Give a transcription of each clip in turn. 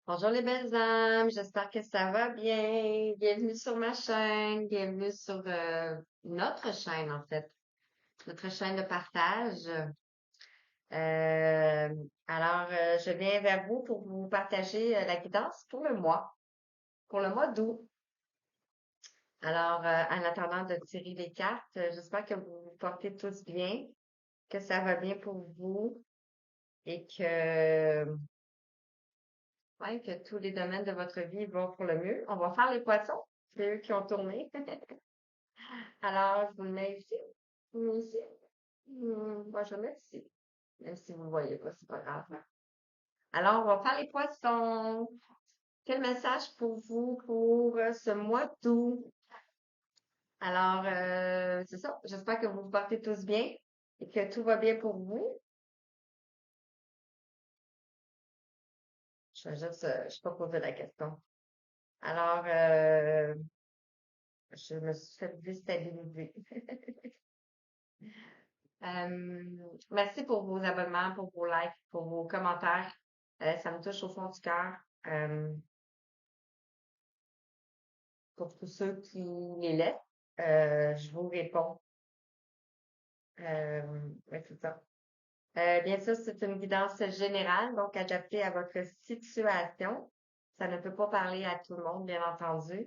Bonjour les belles âmes, j'espère que ça va bien. Bienvenue sur ma chaîne, bienvenue sur notre chaîne en fait, notre chaîne de partage. Euh, je viens vers vous pour vous partager la guidance pour le mois d'août. En attendant de tirer les cartes, j'espère que vous vous portez tous bien, que ça va bien pour vous et ouais, que tous les domaines de votre vie vont pour le mieux. On va faire les poissons, c'est eux qui ont tourné. Alors, je vous le mets ici. Je vous le mets ici. Moi, je vais le mettre ici. Même si vous ne le voyez pas, c'est pas grave. Alors, on va faire les poissons. Quel message pour vous pour ce mois d'août? C'est ça. J'espère que vous vous portez tous bien et que tout va bien pour vous. Je sais pas poser la question. Alors, je me suis fait déstabiliser. Merci pour vos abonnements, pour vos likes, pour vos commentaires. Ça me touche au fond du cœur. Euh, pour tous ceux qui les laissent, je vous réponds. Ouais, c'est ça. Bien sûr, c'est une guidance générale, donc adaptée à votre situation. Ça ne peut pas parler à tout le monde, bien entendu.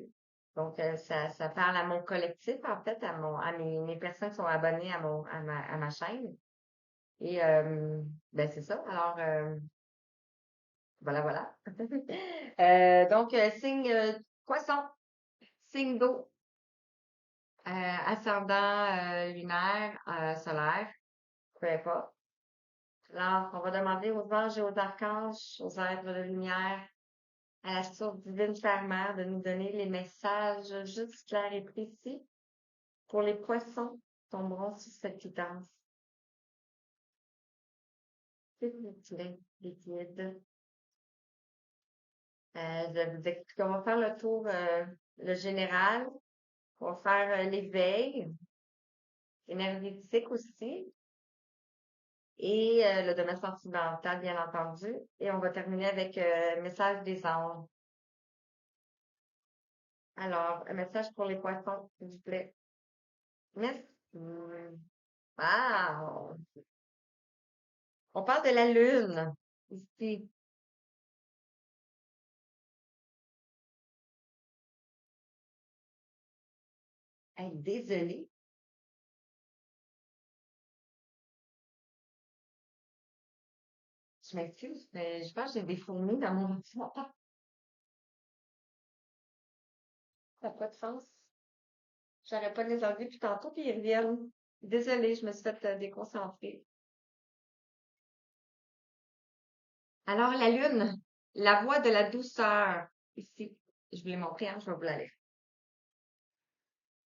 Donc, ça parle à mon collectif, en fait, à mes personnes qui sont abonnées à ma chaîne. Et ben c'est ça. Voilà, voilà. Signe poisson, signe d'eau, ascendant lunaire, solaire, peu importe. Alors, on va demander aux anges et aux archanges, aux êtres de lumière, à la source divine Père-Mère de nous donner les messages justes, clairs et précis pour les poissons qui tomberont sous cette guidance. S'il vous plaît, liquide. Je vous explique, on va faire le tour, le général. On va faire l'éveil énergétique aussi et le domaine sentimental, bien entendu. Et on va terminer avec message des anges. Alors, un message pour les poissons, s'il vous plaît. Merci. Wow! On parle de la lune ici. Hey, désolée, je m'excuse, mais je pense que j'ai des fourmis dans mon ordinateur. Ça n'a pas de sens. J'arrête pas de les enlever puis tantôt, puis ils reviennent. Désolée, je me suis fait déconcentrer. Alors, la lune, la voix de la douceur. Ici, je vous l'ai montré, hein, je vais vous la lire.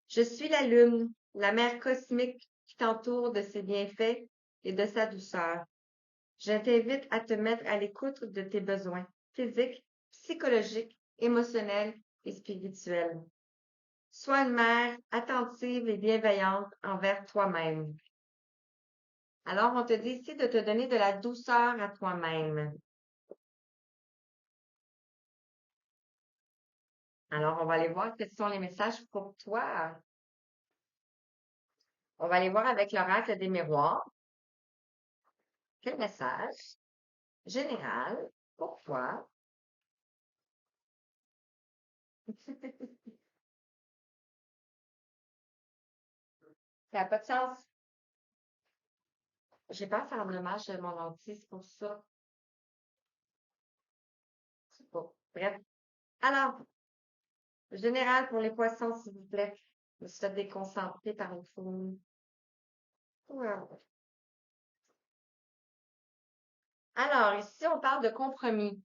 Je suis la lune, la mère cosmique qui t'entoure de ses bienfaits et de sa douceur. Je t'invite à te mettre à l'écoute de tes besoins physiques, psychologiques, émotionnels et spirituels. Sois une mère attentive et bienveillante envers toi-même. Alors, on te dit ici de te donner de la douceur à toi-même. Alors, on va aller voir quels sont les messages pour toi. On va aller voir avec l'oracle des miroirs. Quel message général pour toi? Ça n'a pas de sens. J'ai pas à faire l'hommage de mon dentiste c'est pour ça. C'est pas. Bref. Alors, général pour les poissons, s'il vous plaît. Je me suis fait déconcentrer par une fourmi. Ouais. Alors, ici, on parle de compromis.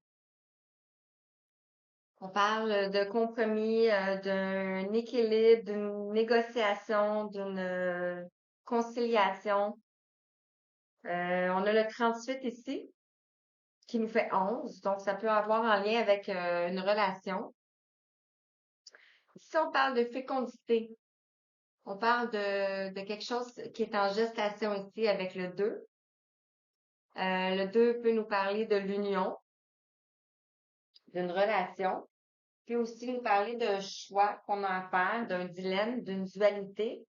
On parle de compromis, d'un équilibre, d'une négociation, d'une conciliation. On a le 38 ici, qui nous fait 11, donc ça peut avoir un lien avec une relation. Ici, on parle de fécondité. On parle de quelque chose qui est en gestation ici avec le 2. Le 2 peut nous parler de l'union, d'une relation, puis aussi nous parler d'un choix qu'on a à faire, d'un dilemme, d'une dualité.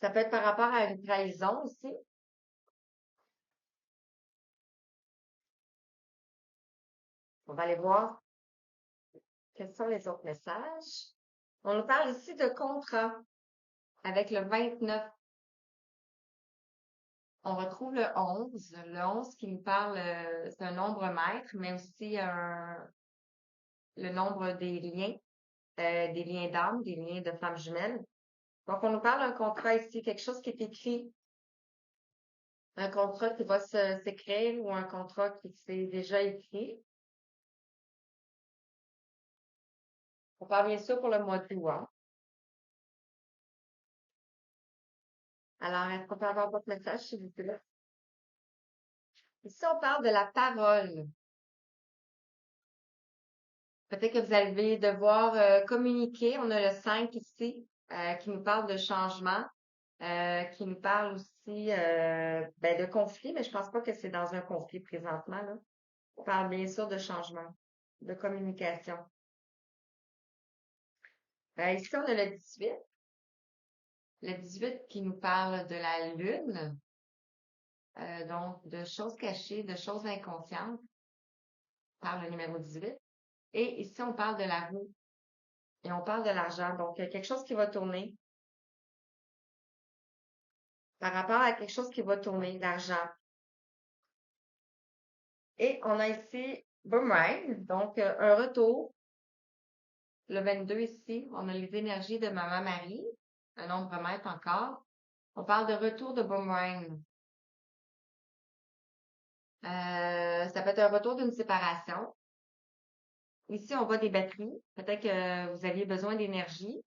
Ça peut être par rapport à une trahison aussi. On va aller voir quels sont les autres messages. On nous parle ici de contrat avec le 29. On retrouve le 11. Le 11 qui nous parle, c'est un nombre maître, mais aussi le nombre des liens d'âme, des liens de femmes jumelles. Donc, on nous parle d'un contrat ici, quelque chose qui est écrit, un contrat qui va s'écrire ou un contrat qui s'est déjà écrit. On parle bien sûr pour le mois d'août, hein. Alors, est-ce qu'on peut avoir votre message, s'il vous plaît? Ici, on parle de la parole. Peut-être que vous allez devoir communiquer. On a le 5 ici, qui nous parle de changement, qui nous parle aussi ben, de conflit, mais je pense pas que c'est dans un conflit présentement, là. On parle bien sûr de changement, de communication. Ici, on a le 18. Le 18 qui nous parle de la lune, donc de choses cachées, de choses inconscientes, par le numéro 18. Et ici, on parle de la roue et on parle de l'argent. Donc, quelque chose qui va tourner par rapport à quelque chose qui va tourner, l'argent. Et on a ici Boomerang, donc un retour. Le 22 ici, on a les énergies de Maman Marie, un nombre maître encore. On parle de retour de Boomerang. Ça peut être un retour d'une séparation. Ici, on voit des batteries. Peut-être que vous aviez besoin d'énergie,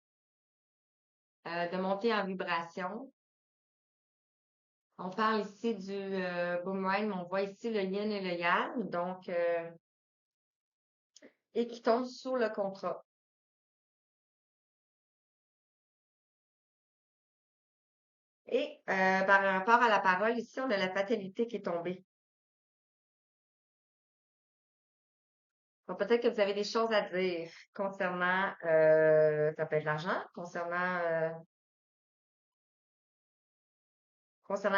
de monter en vibration. On parle ici du boomerang, mais on voit ici le yin et le yang, donc, et qui tombe sur le contrat. Et par rapport à la parole, ici, on a la fatalité qui est tombée. Donc, peut-être que vous avez des choses à dire concernant, ça peut être l'argent, concernant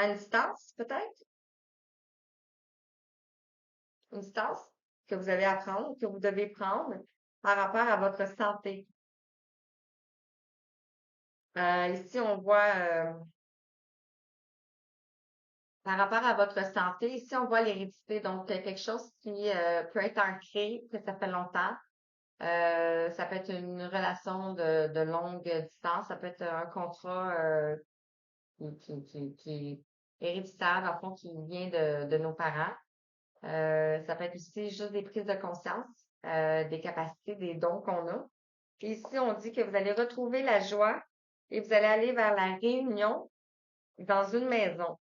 une distance, peut-être, une distance que vous avez à prendre, que vous devez prendre par rapport à votre santé. Ici, on voit par rapport à votre santé, ici, on voit l'hérédité, donc quelque chose qui peut être ancré, que ça fait longtemps. Ça peut être une relation de longue distance, ça peut être un contrat qui est héréditaire, dans le fond, qui vient de nos parents. Ça peut être aussi juste des prises de conscience, des capacités, des dons qu'on a. Puis ici, on dit que vous allez retrouver la joie et vous allez aller vers la réunion dans une maison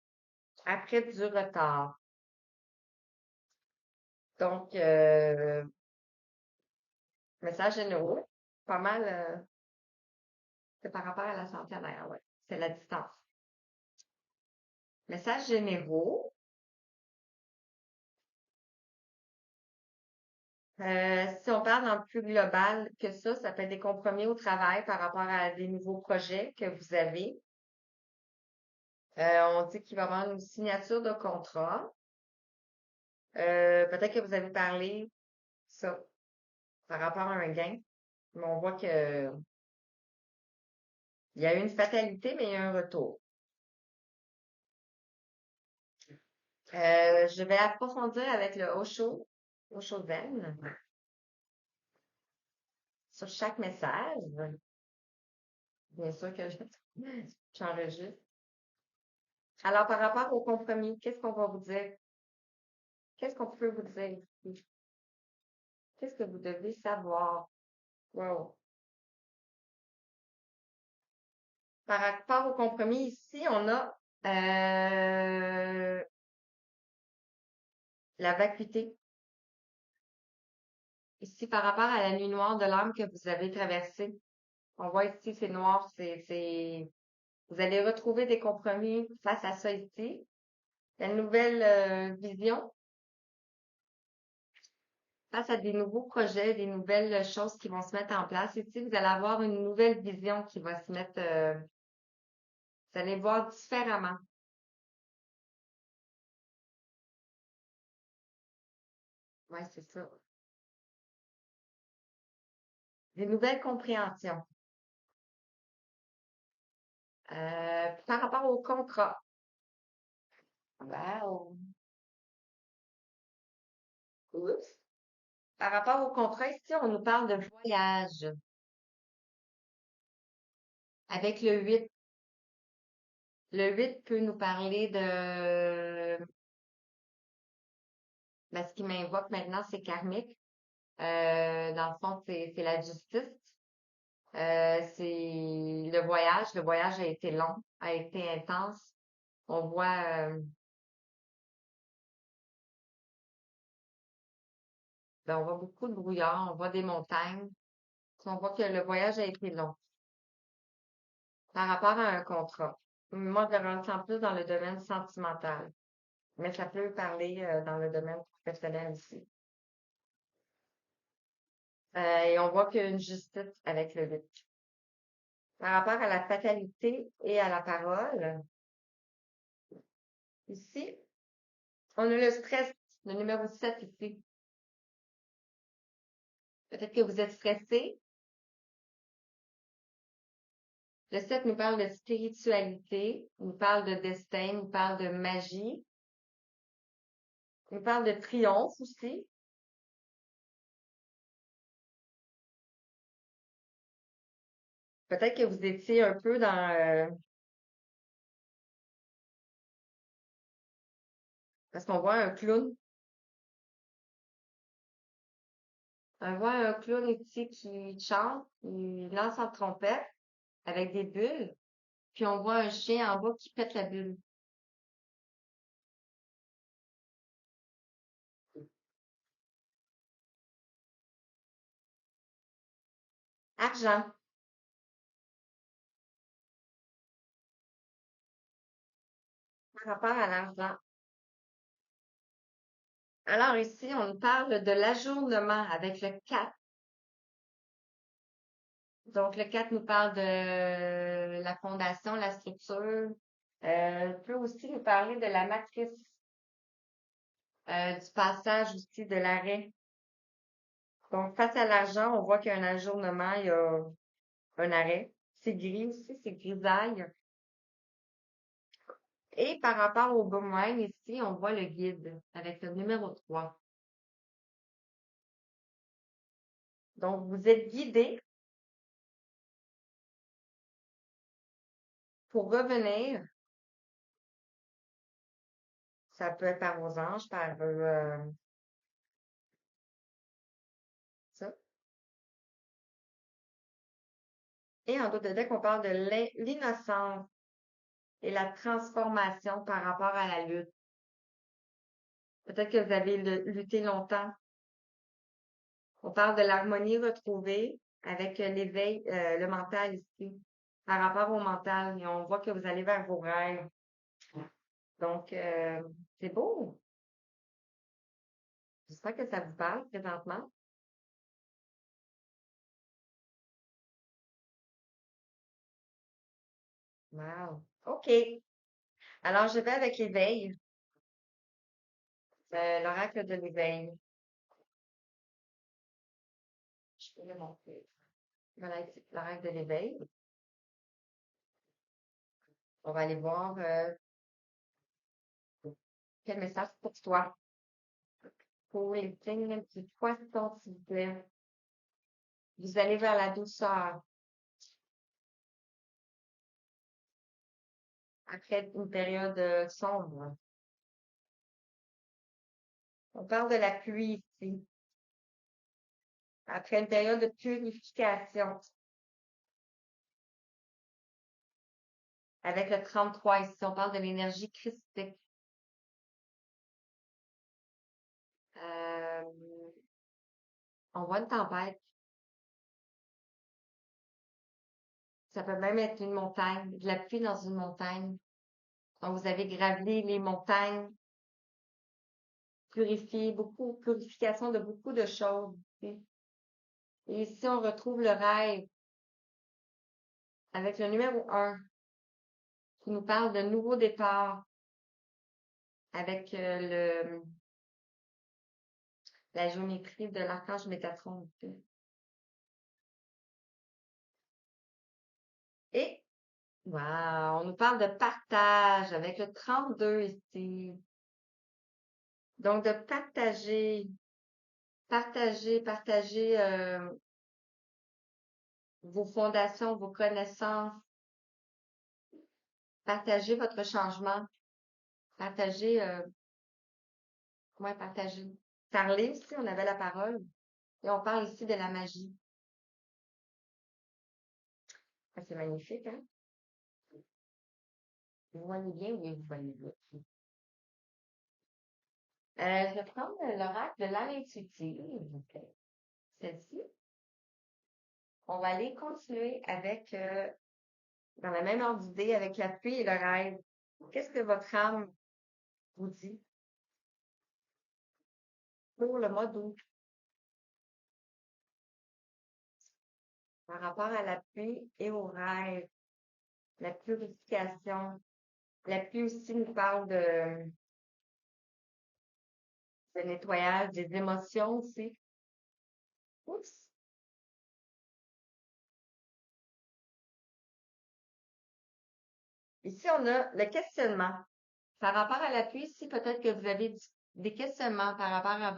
après du retard. Donc, message généraux, pas mal, c'est par rapport à la santé en arrière, ouais. C'est la distance. Messages généraux, si on parle dans le plus global que ça peut être des compromis au travail par rapport à des nouveaux projets que vous avez. On dit qu'il va y avoir une signature de contrat. Peut-être que vous avez parlé ça par rapport à un gain, mais on voit que il y a eu une fatalité, mais il y a un retour. Je vais approfondir avec le Osho Zen, sur chaque message. Bien sûr que j'enregistre. Alors, par rapport au compromis, qu'est-ce qu'on va vous dire? Qu'est-ce qu'on peut vous dire ici? Qu'est-ce que vous devez savoir? Wow. Par rapport au compromis, ici, on a la vacuité. Ici, par rapport à la nuit noire de l'âme que vous avez traversée. On voit ici, c'est noir, vous allez retrouver des compromis face à ça ici. La nouvelle vision. face à des nouveaux projets, des nouvelles choses qui vont se mettre en place. Ici, vous allez avoir une nouvelle vision qui va se mettre, vous allez voir différemment. Ouais, c'est ça. Des nouvelles compréhensions. Par rapport au contrat. Wow. Oups. Par rapport au contrat, ici, on nous parle de voyage. Avec le 8. Le 8 peut nous parler de, ben, ce qui m'invoque maintenant, c'est karmique. Dans le fond, c'est la justice. C'est le voyage. Le voyage a été long, a été intense. On voit, ben, on voit beaucoup de brouillard, on voit des montagnes. On voit que le voyage a été long par rapport à un contrat. Moi, je le ressens plus dans le domaine sentimental, mais ça peut parler dans le domaine professionnel aussi. Et on voit qu'il y a une justice avec le 8. Par rapport à la fatalité et à la parole, ici, on a le stress, le numéro 7 ici. Peut-être que vous êtes stressé. Le 7 nous parle de spiritualité, nous parle de destin, nous parle de magie, nous parle de triomphe aussi. Peut-être que vous étiez un peu dans, parce qu'on voit un clown. On voit un clown ici qui chante, il lance en trompette avec des bulles, puis on voit un chien en bas qui pète la bulle. Argent, par rapport à l'argent. Alors ici, on nous parle de l'ajournement avec le 4. Donc le 4 nous parle de la fondation, la structure. Peut aussi nous parler de la matrice, du passage aussi, de l'arrêt. Donc face à l'argent, on voit qu'il y a un ajournement, il y a un arrêt. C'est gris aussi, c'est grisaille. Et par rapport au boomerang, ici, on voit le guide avec le numéro 3. Donc, vous êtes guidé pour revenir. Ça peut être par vos anges, par ça. Et en dos de deck, on parle de l'innocence et la transformation par rapport à la lutte. Peut-être que vous avez lutté longtemps. On parle de l'harmonie retrouvée avec l'éveil, le mental ici, par rapport au mental. Et on voit que vous allez vers vos rêves. Donc, c'est beau. J'espère que ça vous parle présentement. Wow. OK. Alors, je vais avec l'éveil. L'oracle de l'éveil. Je peux le montrer. Voilà, ici, l'oracle de l'éveil. On va aller voir quel message pour toi. Pour les signes du poisson, s'il vous plaît. Vous allez vers la douceur. Après une période sombre. On parle de la pluie ici. Après une période de purification. Avec le 33 ici, on parle de l'énergie christique. Euh, on voit une tempête. Ça peut même être une montagne, de la pluie dans une montagne. Donc, vous avez gravi les montagnes purifier, beaucoup, purification de beaucoup de choses. Et ici, on retrouve le rêve avec le numéro 1 qui nous parle de nouveau départ avec la géométrie de l'archange Métatron. Et, wow, on nous parle de partage avec le 32 ici. Donc, de partager vos fondations, vos connaissances, partager votre changement, partager, ouais, partager. Parler aussi, on avait la parole. Et on parle ici de la magie. Ah, c'est magnifique, hein? Vous voyez bien, oui, vous voyez bien. Je vais prendre l'oracle de l'âme intuitive, celle-ci. On va aller continuer avec, dans la même ordre d'idée, avec la pluie et le rêve. Qu'est-ce que votre âme vous dit pour le mois d'août par rapport à la pluie et au rêve, la purification? La pluie aussi nous parle de nettoyage des émotions aussi. Oups! Ici, on a le questionnement. Par rapport à la pluie, ici, peut-être que vous avez des questionnements par rapport à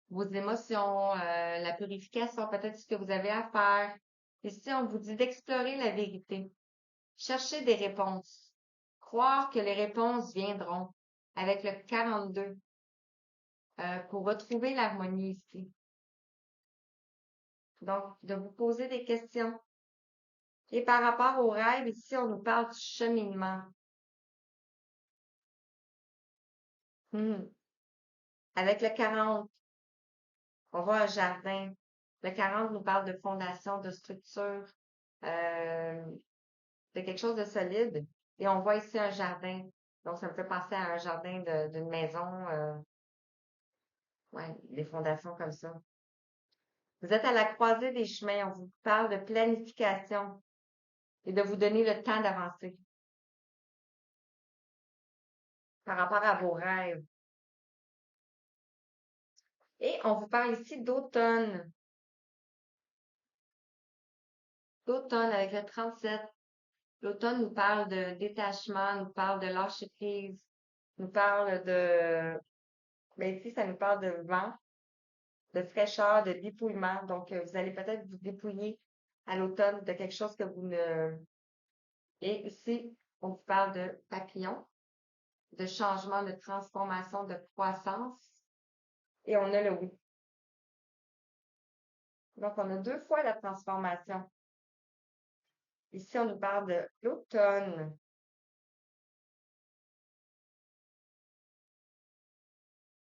vos émotions, la purification, peut-être ce que vous avez à faire. Ici, on vous dit d'explorer la vérité. Chercher des réponses. Croire que les réponses viendront avec le 42 pour retrouver l'harmonie ici. Donc, de vous poser des questions. Et par rapport au rêve, ici, on nous parle du cheminement. Avec le 40, on voit un jardin. Le 40 nous parle de fondation, de structure, euh, de quelque chose de solide. Et on voit ici un jardin. Donc, ça me fait penser à un jardin d'une maison. Ouais, des fondations comme ça. Vous êtes à la croisée des chemins. On vous parle de planification et de vous donner le temps d'avancer par rapport à vos rêves. Et on vous parle ici d'automne. D'automne avec le 37. L'automne nous parle de détachement, nous parle de lâcher prise, nous parle ben ici, ça nous parle de vent, de fraîcheur, de dépouillement. Donc, vous allez peut-être vous dépouiller à l'automne de quelque chose que vous ne... Et ici, on vous parle de papillon, de changement, de transformation, de croissance. Et on a le oui. Donc, on a deux fois la transformation. Ici, on nous parle de l'automne.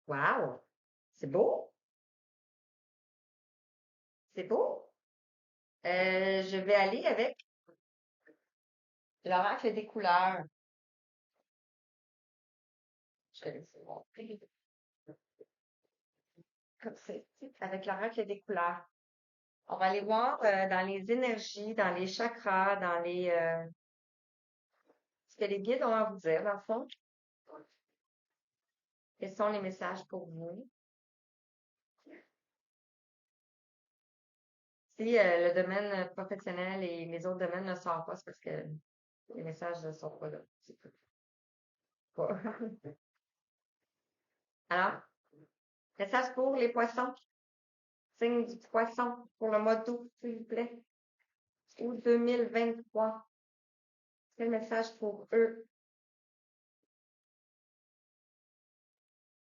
Wow! C'est beau! C'est beau! Je vais aller avec l'oracle des couleurs. Je vais laisser montrer comme c'est avec l'oracle des couleurs. On va aller voir dans les énergies, dans les chakras, dans ce que les guides ont à vous dire, dans le fond. Quels sont les messages pour vous? Si le domaine professionnel et les autres domaines ne sortent pas, c'est parce que les messages ne sont pas là. Pas. Alors, message pour les poissons. Signe du poisson pour le mois d'août, s'il vous plaît. Août 2023. Quel message pour eux?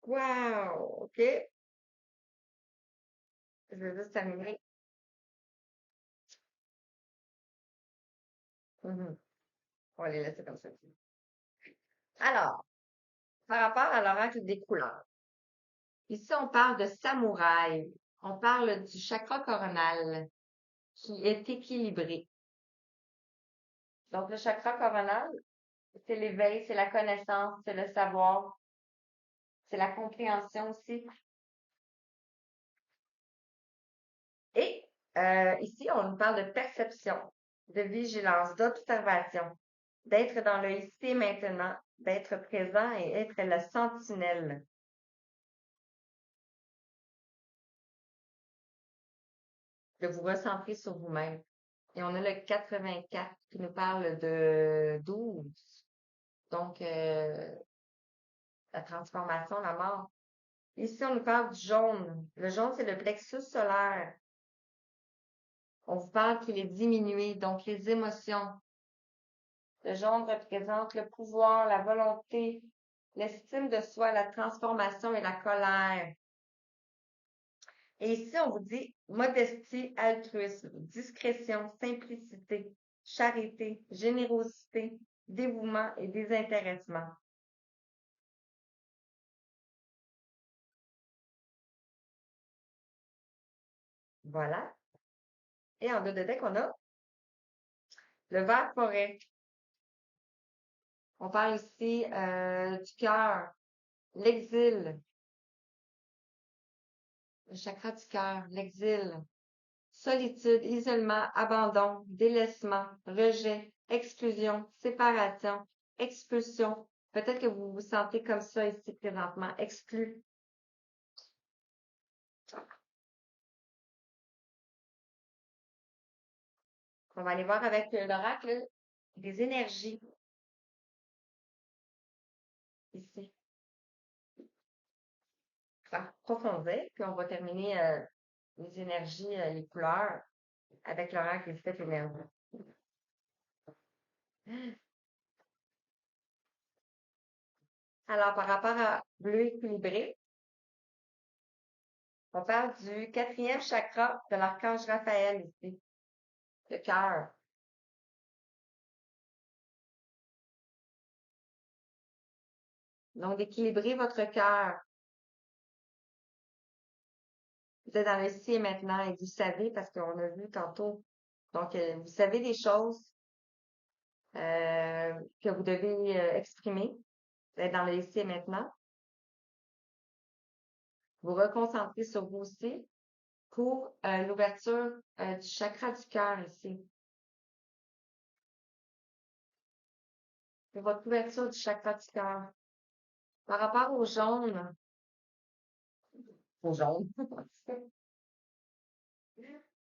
Wow! OK. Je vais juste terminer. On va les laisser comme ça. Alors, par rapport à l'oracle des couleurs. Ici, on parle de samouraï. On parle du chakra coronal qui est équilibré. Donc, le chakra coronal, c'est l'éveil, c'est la connaissance, c'est le savoir. c'est la compréhension aussi. Et ici, on nous parle de perception, de vigilance, d'observation, d'être dans le ici et maintenant, d'être présent et être la sentinelle. De vous recentrer sur vous-même. Et on a le 84 qui nous parle de 12. Donc, la transformation, la mort. Ici, on nous parle du jaune. Le jaune, c'est le plexus solaire. On vous parle qu'il est diminué, donc les émotions. Le jaune représente le pouvoir, la volonté, l'estime de soi, la transformation et la colère. Et ici, on vous dit modestie, altruisme, discrétion, simplicité, charité, générosité, dévouement et désintéressement. Voilà. Et en deux de deck, on a le vert forêt. On parle ici du cœur, l'exil, le chakra du cœur, l'exil, solitude, isolement, abandon, délaissement, rejet, exclusion, séparation, expulsion. Peut-être que vous vous sentez comme ça ici présentement, exclu. On va aller voir avec l'oracle des énergies ici. On va approfondir, puis on va terminer les énergies, les couleurs avec l'oracle des sept énergies. Alors, par rapport à bleu équilibré, on parle du quatrième chakra de l'archange Raphaël ici, le cœur. Donc, d'équilibrer votre cœur. Vous êtes dans le ici et maintenant et vous savez, parce qu'on a vu tantôt, donc vous savez des choses que vous devez exprimer. Vous êtes dans le ici et maintenant. Vous reconcentrer sur vous aussi pour l'ouverture du chakra du cœur ici. Pour votre ouverture du chakra du cœur. Par rapport au jaune, au jaune,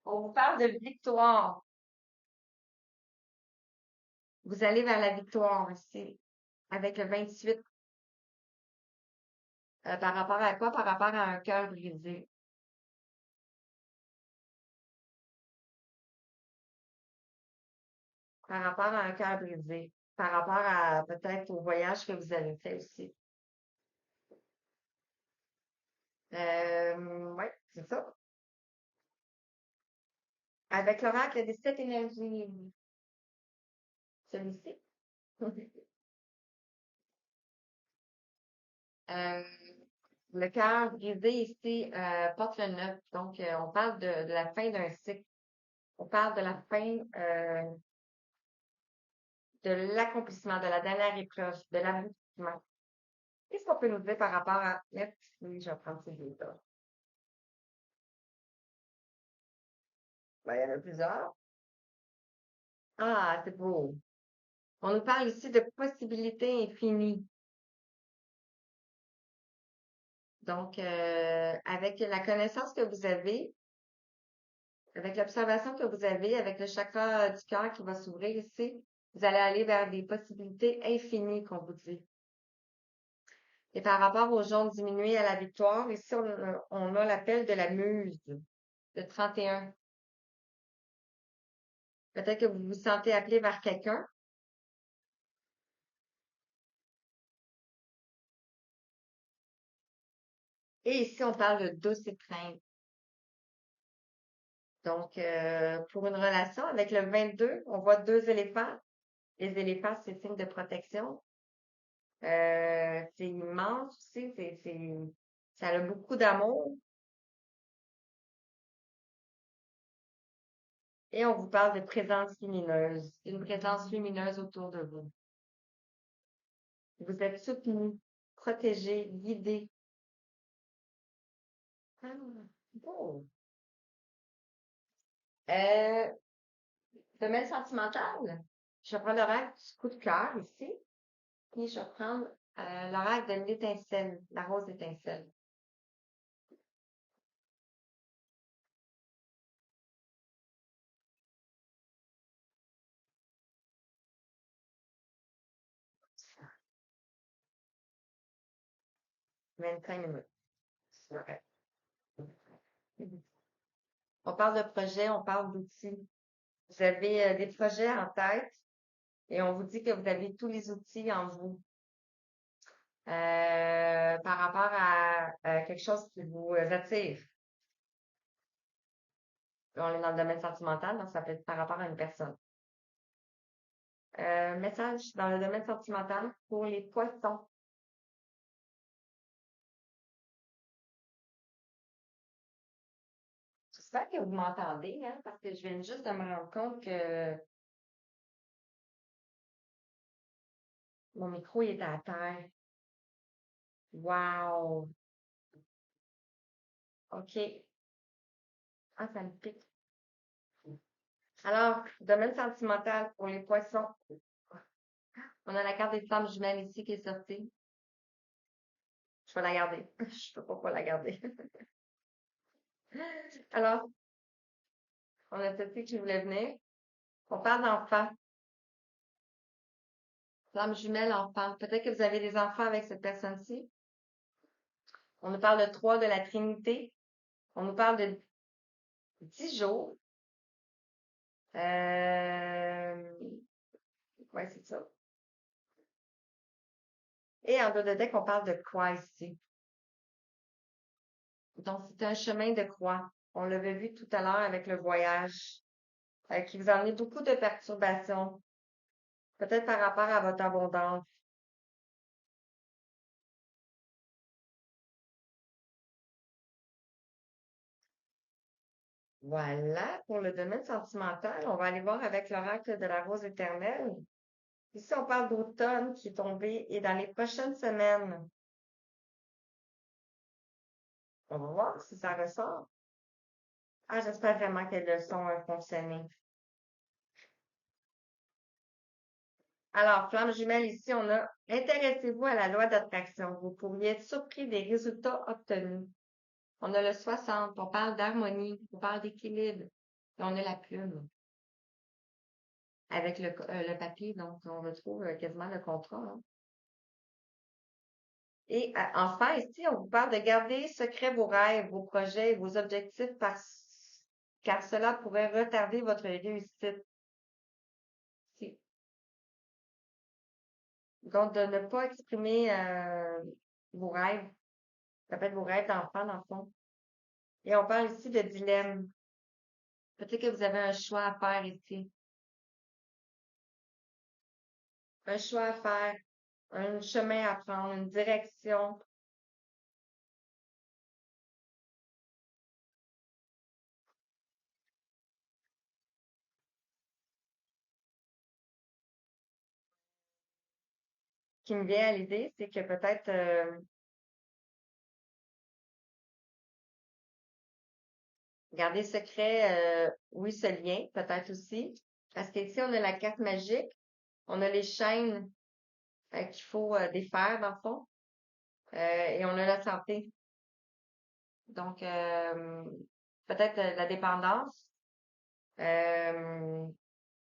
on vous parle de victoire. Vous allez vers la victoire ici, avec le 28. Par rapport à quoi? Par rapport à un cœur brisé. Par rapport à un cœur brisé. Par rapport à peut-être au voyage que vous avez fait aussi. Oui, c'est ça. Avec l'oracle des sept énergies. Celui-ci. Euh, le cœur brisé ici porte le 9. Donc, on parle de la fin d'un cycle. On parle de la fin de l'accomplissement, de la dernière épreuve, de l'aboutissement. Qu'est-ce qu'on peut nous dire par rapport à... Merci, je vais prendre ces deux-là. Ben, il y en a plusieurs. Ah, c'est beau. On nous parle ici de possibilités infinies. Donc, avec la connaissance que vous avez, avec l'observation que vous avez, avec le chakra du cœur qui va s'ouvrir ici, vous allez aller vers des possibilités infinies qu'on vous dit. Et par rapport aux gens diminués à la victoire, ici, on a l'appel de la muse, le 31. Peut-être que vous vous sentez appelé vers quelqu'un. Et ici, on parle de douce et crainte. Donc, pour une relation avec le 22, on voit deux éléphants. Les éléphants, c'est signe de protection. C'est immense aussi, ça a beaucoup d'amour. Et on vous parle de présence lumineuse, une présence lumineuse autour de vous. Vous êtes soutenu, protégé, guidé, Ah, oh. Euh, domaine sentimental. Je vais prendre l'oracle du coup de cœur ici. Et je vais prendre l'oracle de l'étincelle, la rose étincelle. Cinq minutes. C'est vrai. On parle de projet, on parle d'outils. Vous avez des projets en tête et on vous dit que vous avez tous les outils en vous par rapport à quelque chose qui vous attire. On est dans le domaine sentimental, donc ça peut être par rapport à une personne. Message dans le domaine sentimental pour les poissons. J'espère que vous m'entendez, hein, parce que je viens juste de me rendre compte que mon micro il est à terre. Wow! OK. Ah, ça me pique. Alors, domaine sentimental pour les poissons. On a la carte des flammes jumelles ici qui est sortie. Je vais la garder. Je peux pas la garder. Alors, on a ceci qui voulait venir. On parle d'enfants. Flamme jumelle, enfant. Peut-être que vous avez des enfants avec cette personne-ci. On nous parle de 3 de la Trinité. On nous parle de 10 jours. Ouais, c'est ça. Et en bas de deck, on parle de croix ici. Donc, c'est un chemin de croix. On l'avait vu tout à l'heure avec le voyage, qui vous a amené beaucoup de perturbations, peut-être par rapport à votre abondance. Voilà, pour le domaine sentimental, on va aller voir avec l'oracle de la rose éternelle. Ici, on parle d'automne qui est tombé et dans les prochaines semaines, on va voir si ça ressort. Ah, j'espère vraiment que le son a fonctionné. Alors, flamme jumelle, ici, on a intéressez-vous à la loi d'attraction. Vous pourriez être surpris des résultats obtenus. On a le 60, on parle d'harmonie, on parle d'équilibre. Et on a la plume avec le papier, donc on retrouve quasiment le contrat, hein. Et enfin, ici, on vous parle de garder secret vos rêves, vos projets, vos objectifs car cela pourrait retarder votre réussite. Donc, de ne pas exprimer vos rêves. Ça peut être vos rêves d'enfant, dans le fond. Et on parle ici de dilemme. Peut-être que vous avez un choix à faire ici. Un choix à faire, un chemin à prendre, une direction qui me vient à l'idée, c'est que peut-être garder secret, oui, ce lien, peut-être aussi. Parce qu'ici, on a la carte magique, on a les chaînes qu'il faut défaire, dans le fond, et on a la santé. Donc, peut-être la dépendance, euh,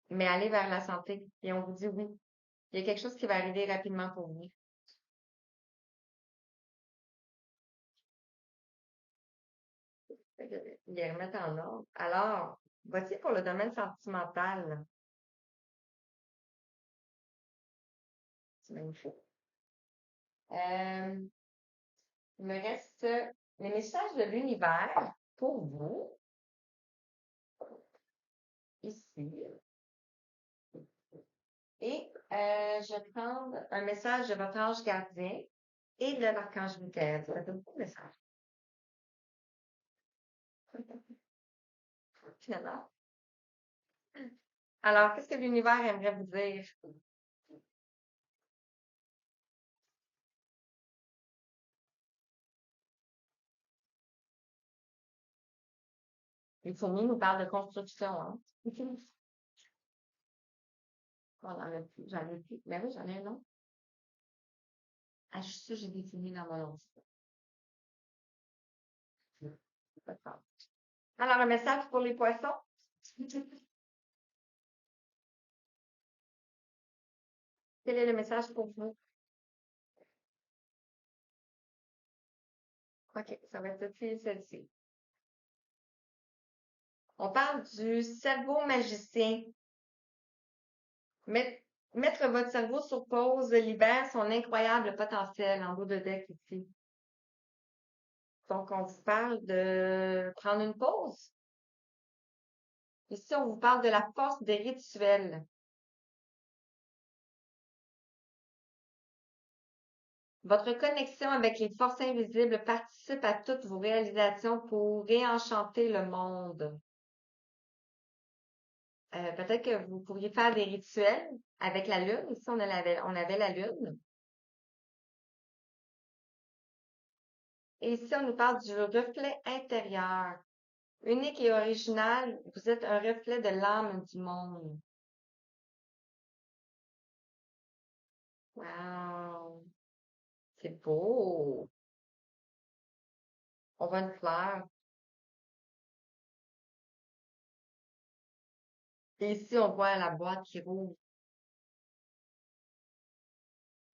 mais aller vers la santé. Et on vous dit oui. Il y a quelque chose qui va arriver rapidement pour vous. Fait que, les remettre en ordre. Alors, voici pour le domaine sentimental. C'est magnifique. Euh, il me reste les messages de l'univers pour vous, ici. Et je vais prendre un message de votre ange gardien et de l'archange Michael. Ça fait beaucoup de messages, finalement. Alors, qu'est-ce que l'univers aimerait vous dire? Les fourmis nous parlent de construction, hein. On en a plus, j'en ai plus. Ben oui, j'en ai un autre. Ah, je suis sûre que j'ai des fourmis dans mon ordi. Pas de problème. Alors, un message pour les poissons. Quel est le message pour vous? OK, ça va être aussi celle-ci. On parle du cerveau magicien. Met- Mettre votre cerveau sur pause libère son incroyable potentiel en bout de deck ici. Donc, on vous parle de prendre une pause. Ici, on vous parle de la force des rituels. Votre connexion avec les forces invisibles participe à toutes vos réalisations pour réenchanter le monde. Peut-être que vous pourriez faire des rituels avec la lune. Ici, on avait la lune. Et ici, on nous parle du reflet intérieur. Unique et original, vous êtes un reflet de l'âme du monde. Wow! C'est beau! On voit une fleur. Et ici, on voit la boîte qui roule.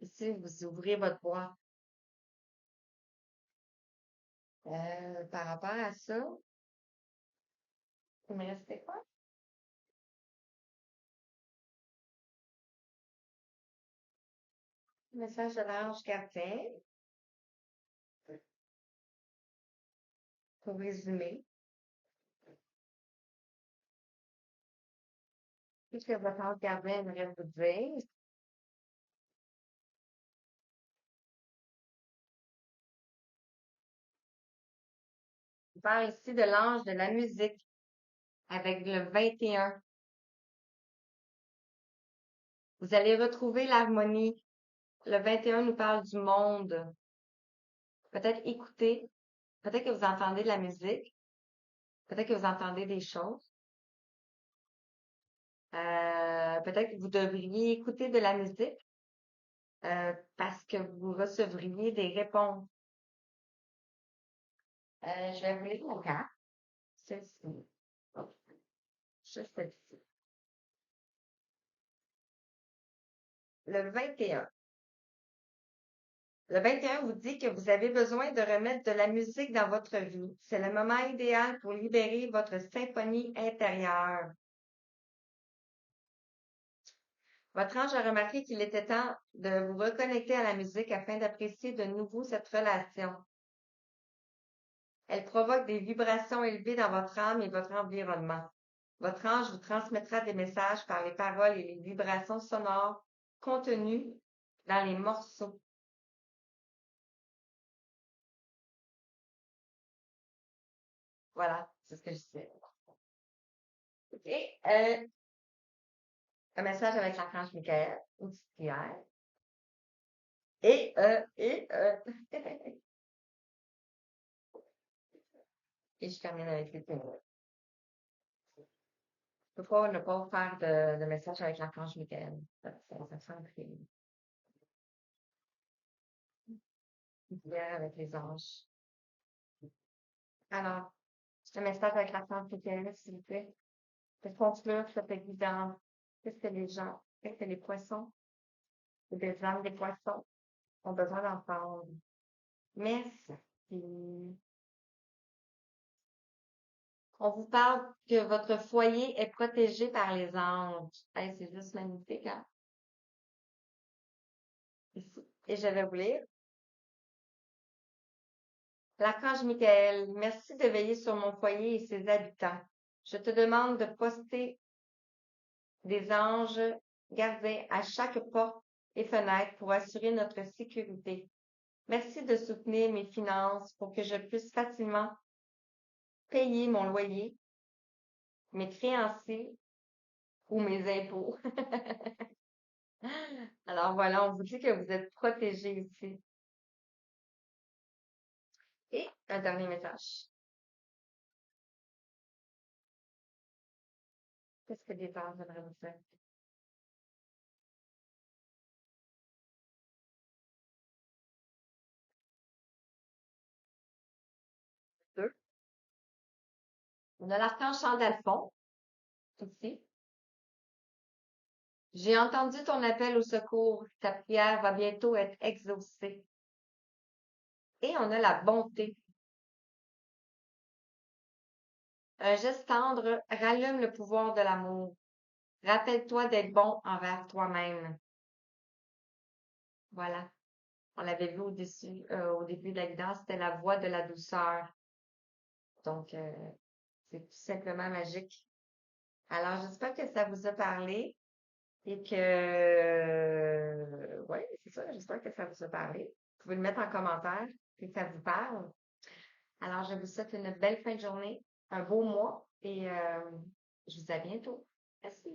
Ici, vous ouvrez votre boîte. Par rapport à ça, il me restait quoi? Message de l'ange gardien, pour résumer. Qu'est-ce que votre ange gardien aimerait vous dire? On parle ici de l'ange de la musique avec le 21. Vous allez retrouver l'harmonie. Le 21 nous parle du monde. Peut-être écouter. Peut-être que vous entendez de la musique. Peut-être que vous entendez des choses. Peut-être que vous devriez écouter de la musique parce que vous recevriez des réponses. Je vais vous lire la carte. Celle-ci. Juste celle-ci. Le 21. Le 21 vous dit que vous avez besoin de remettre de la musique dans votre vie. C'est le moment idéal pour libérer votre symphonie intérieure. Votre ange a remarqué qu'il était temps de vous reconnecter à la musique afin d'apprécier de nouveau cette relation. Elle provoque des vibrations élevées dans votre âme et votre environnement. Votre ange vous transmettra des messages par les paroles et les vibrations sonores contenues dans les morceaux. Voilà, c'est ce que je disais. Et un message avec l'archange Michael, une petite prière. Et et je termine avec les témoins. Pourquoi ne pas faire de message avec l'archange Michael? Ça sent très bien avec les anges. Alors, un message avec l'archange Michael, s'il vous plaît. Pour conclure cette évidence, qu'est-ce que les gens, qu'est-ce que les poissons, ou des âmes des poissons, ont besoin d'entendre? Merci. On vous parle que votre foyer est protégé par les anges. Hey, c'est juste magnifique, hein? Et je vais vous lire. L'archange Michael, merci de veiller sur mon foyer et ses habitants. Je te demande de poster des anges gardiens à chaque porte et fenêtre pour assurer notre sécurité. Merci de soutenir mes finances pour que je puisse facilement payer mon loyer, mes créanciers ou mes impôts. Alors voilà, on vous dit que vous êtes protégés ici. Et un dernier message. Qu'est-ce que des anges aimeraient vous faire? Deux. On a l'archange Chandalphon, ici. J'ai entendu ton appel au secours. Ta prière va bientôt être exaucée. Et on a la bonté. Un geste tendre rallume le pouvoir de l'amour. Rappelle-toi d'être bon envers toi-même. Voilà. On l'avait vu au début de la guidance, c'était la voie de la douceur. Donc, c'est tout simplement magique. Alors, j'espère que ça vous a parlé et que, ouais, c'est ça, j'espère que ça vous a parlé. Vous pouvez le mettre en commentaire si ça vous parle. Alors, je vous souhaite une belle fin de journée, un beau mois et je vous dis à bientôt. Merci.